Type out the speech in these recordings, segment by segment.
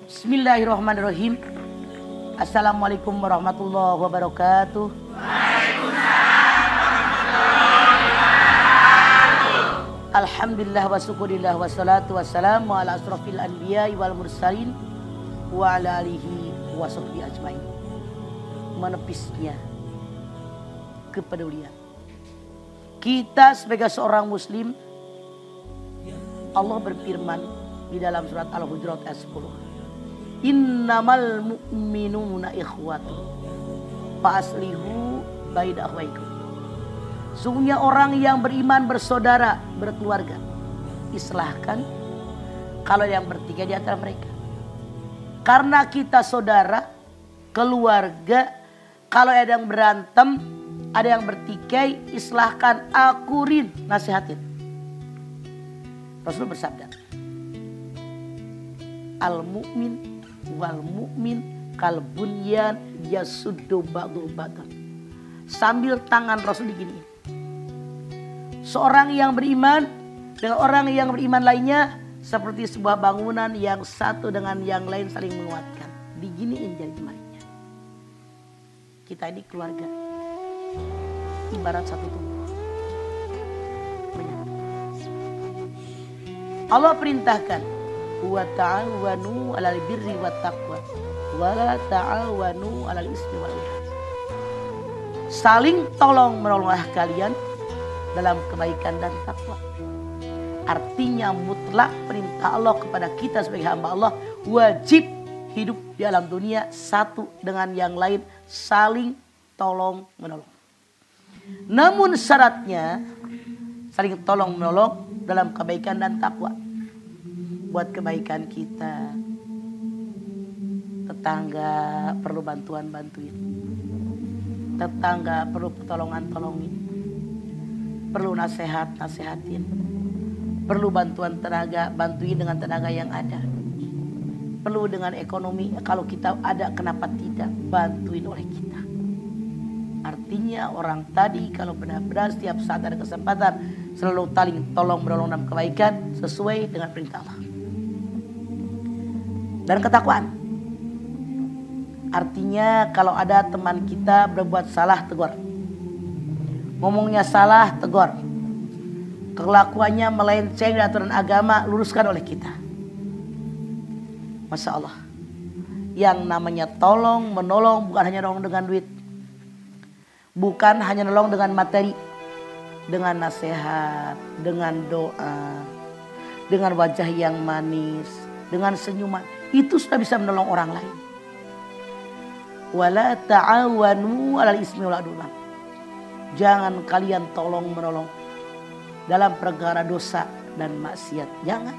Bismillahirrahmanirrahim. Assalamualaikum warahmatullahi wabarakatuh. Alhamdulillah wa syukurillah wa salatu wassalamu ala asrafil anbiya wal mursalin wa ala alihi wa sahbihi ajmain. Menepisnya kepedulian kita sebagai seorang muslim, Allah berfirman di dalam surat Al-Hujurat ayat 10. Innamal mu'minuna ikhwatun fa'aslihu baina akhwaikum. Sungguhnya orang yang beriman bersaudara, berkeluarga. Islahkan kalau yang bertiga di antara mereka. Karena kita saudara, keluarga, kalau ada yang berantem, ada yang bertikai, islahkan, akurin, nasihatin. Rasul bersabda, al-mu'min wal mu'min kal bunyan yasuddu ba'dhu ba'dan. Sambil tangan Rasul digini. Seorang yang beriman dengan orang yang beriman lainnya seperti sebuah bangunan yang satu dengan yang lain saling menguatkan. Diginiin jari-jarinya. Kita ini keluarga. Ibarat satu tubuh. Allah perintahkan, wa ta'awanu 'alal birri wat taqwa wa la ta'awanu 'alal ismi wal 'udwan. Saling tolong menolonglah kalian dalam kebaikan dan takwa. Artinya mutlak perintah Allah kepada kita sebagai hamba Allah, wajib hidup di alam dunia satu dengan yang lain, saling tolong menolong. Namun syaratnya saling tolong menolong dalam kebaikan dan takwa. Buat kebaikan kita, tetangga perlu bantuin, tetangga perlu pertolongan-tolongin, perlu nasihatin, perlu bantuan tenaga, bantuin dengan tenaga yang ada, perlu dengan ekonomi, kalau kita ada kenapa tidak, bantuin oleh kita. Artinya orang tadi kalau benar-benar setiap saat ada kesempatan selalu tolong menolong dalam kebaikan sesuai dengan perintah Allah. Dan ketakwaan. Artinya kalau ada teman kita berbuat salah, tegur. Ngomongnya salah, tegur. Kelakuannya melenceng dari aturan agama, luruskan oleh kita. Masya Allah. Yang namanya tolong menolong bukan hanya nolong dengan duit. Bukan hanya nolong dengan materi. Dengan nasihat, dengan doa, dengan wajah yang manis, dengan senyuman. Itu sudah bisa menolong orang lain. Wala ta'awanu 'alal ismi wal 'udwan. Jangan kalian tolong menolong dalam perkara dosa dan maksiat. Jangan.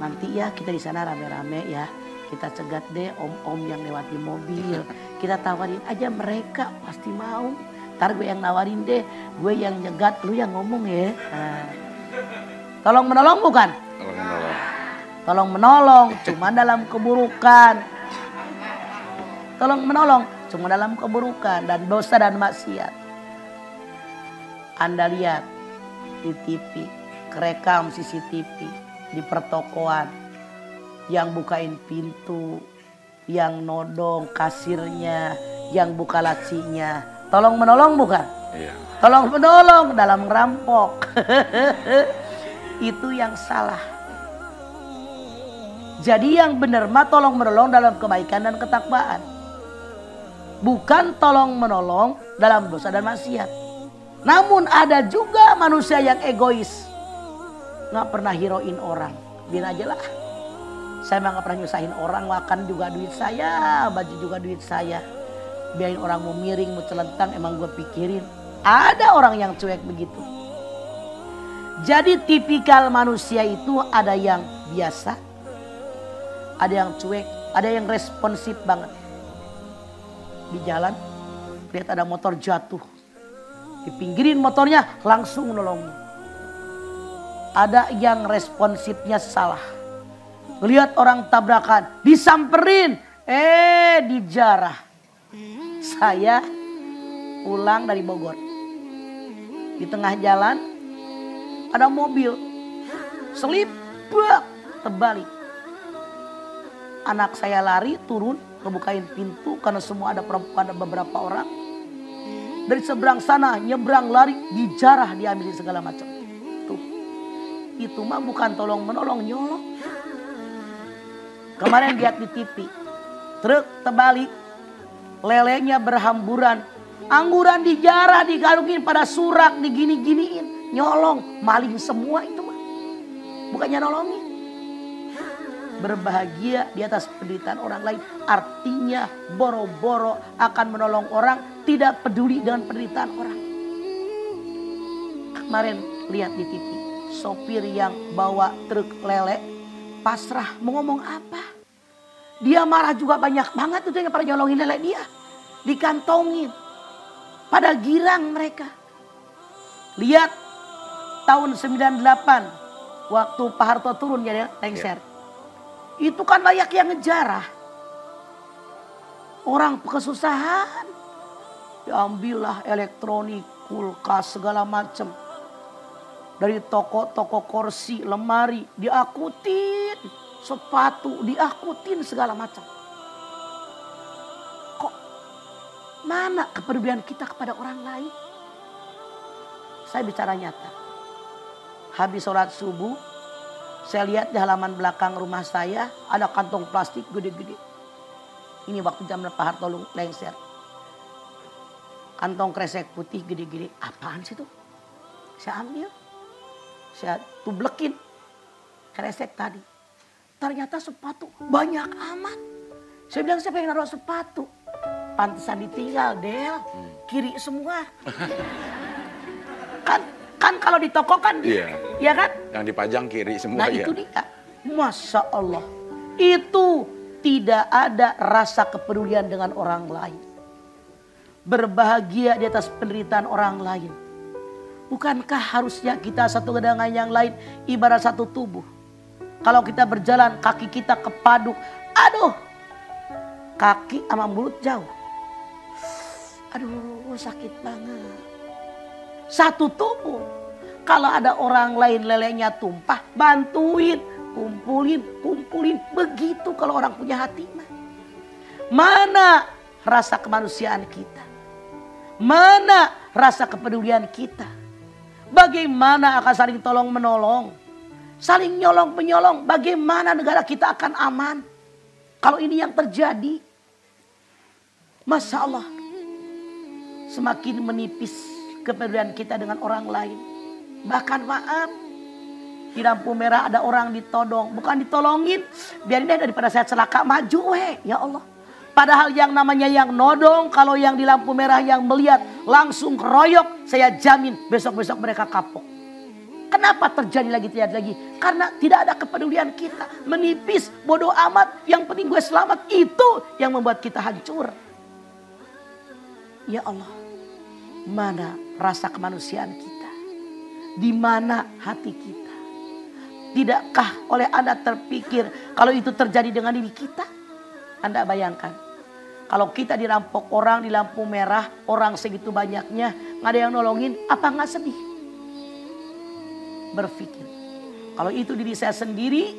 Nanti ya kita di sana rame-rame ya. Kita cegat deh om-om yang lewat di mobil. Kita tawarin aja, mereka pasti mau. Ntar gue yang nawarin deh. Gue yang nyegat, lu yang ngomong ya. Nah. Tolong menolong bukan? Tolong menolong. Tolong menolong cuma dalam keburukan. Tolong menolong cuma dalam keburukan dan dosa dan maksiat. Anda lihat di TV, kerekam CCTV di pertokoan, yang bukain pintu, yang nodong kasirnya, yang buka lacinya. Tolong menolong bukan? Iya. Tolong menolong dalam ngerampok. Itu yang salah. Jadi yang benar mah tolong menolong dalam kebaikan dan ketakwaan. Bukan tolong menolong dalam dosa dan maksiat. Namun ada juga manusia yang egois. Nggak pernah hiroin orang. Biar aja lah. Saya mah nggak pernah nyusahin orang. Makan juga duit saya. Baju juga duit saya. Biarin orang mau miring, mau celentang. Emang gue pikirin. Ada orang yang cuek begitu. Jadi tipikal manusia itu ada yang biasa. Ada yang cuek, ada yang responsif banget. Di jalan, lihat ada motor jatuh. Dipinggirin motornya, langsung nolongin. Ada yang responsifnya salah. Lihat orang tabrakan, disamperin. Dijarah. Saya pulang dari Bogor. Di tengah jalan, ada mobil. Selip, terbalik. Anak saya lari turun, ngebukain pintu karena semua ada perempuan, ada beberapa orang. Dari seberang sana nyebrang lari, dijarah, diambil segala macam. Tuh, itu mah bukan tolong menolong, nyolong. Kemarin lihat di TV, truk terbalik, lelenya berhamburan, angguran dijarah, digarungin pada surak, digini-giniin, nyolong, maling semua itu mah, bukannya nolongin. Berbahagia di atas penderitaan orang lain. Artinya boro-boro akan menolong orang, tidak peduli dengan penderitaan orang. Kemarin lihat di TV, sopir yang bawa truk lele pasrah, mau ngomong apa? Dia marah juga banyak banget itu yang pada nyolongin lele dia. Dikantongin. Pada girang mereka. Lihat tahun 98 waktu Pak Harto turun ya lengser. Itu kan banyak yang ngejarah. Orang kesusahan. Diambillah elektronik, kulkas, segala macam. Dari toko-toko kursi, lemari, diakutin. Sepatu, diakutin segala macam. Kok mana kepedulian kita kepada orang lain? Saya bicara nyata. Habis sholat subuh, saya lihat di halaman belakang rumah saya ada kantong plastik gede-gede. Ini waktu zaman Pak Harto lengser. Kantong kresek putih gede-gede. Apaan sih itu? Saya ambil. Saya tublekin kresek tadi. Ternyata sepatu banyak amat. Saya bilang siapa yang naruh sepatu? Pantesan ditinggal Del. Kiri semua. Kan kalau di toko kan, iya kan? Yang dipajang kiri semua. Nah itu dia, Masya Allah. Itu tidak ada rasa kepedulian dengan orang lain. Berbahagia di atas penderitaan orang lain. Bukankah harusnya kita satu dengan yang lain ibarat satu tubuh? Kalau kita berjalan kaki kita kepaduk, aduh, kaki sama mulut jauh. Aduh sakit banget. Satu tubuh. Kalau ada orang lain lelenya tumpah, bantuin, kumpulin. Begitu kalau orang punya hati mah. Mana rasa kemanusiaan kita? Mana rasa kepedulian kita? Bagaimana akan saling tolong menolong? Saling nyolong menyolong. Bagaimana negara kita akan aman? Kalau ini yang terjadi. Masya Allah. Semakin menipis kepedulian kita dengan orang lain. Bahkan maaf, di lampu merah ada orang ditodong, bukan ditolongin, biarin deh daripada saya celaka, maju ya Allah. Padahal yang namanya yang nodong, kalau yang di lampu merah yang melihat langsung keroyok, saya jamin besok-besok mereka kapok. Kenapa terjadi lagi? Karena tidak ada kepedulian kita, menipis, bodoh amat, yang penting gue selamat, itu yang membuat kita hancur. Ya Allah, mana rasa kemanusiaan kita? Di mana hati kita? Tidakkah oleh Anda terpikir kalau itu terjadi dengan diri kita? Anda bayangkan. Kalau kita dirampok orang di lampu merah, orang segitu banyaknya, nggak ada yang nolongin, apa nggak sedih? Berpikir. Kalau itu diri saya sendiri,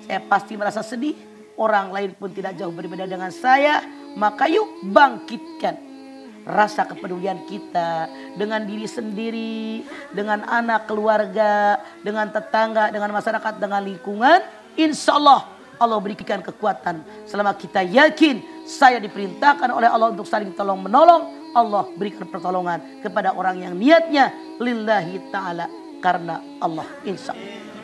saya pasti merasa sedih. Orang lain pun tidak jauh berbeda dengan saya. Maka yuk bangkitkan rasa kepedulian kita dengan diri sendiri, dengan anak, keluarga, dengan tetangga, dengan masyarakat, dengan lingkungan. Insya Allah Allah berikan kekuatan. Selama kita yakin saya diperintahkan oleh Allah untuk saling tolong menolong, Allah berikan pertolongan kepada orang yang niatnya lillahi ta'ala, karena Allah. Insya Allah.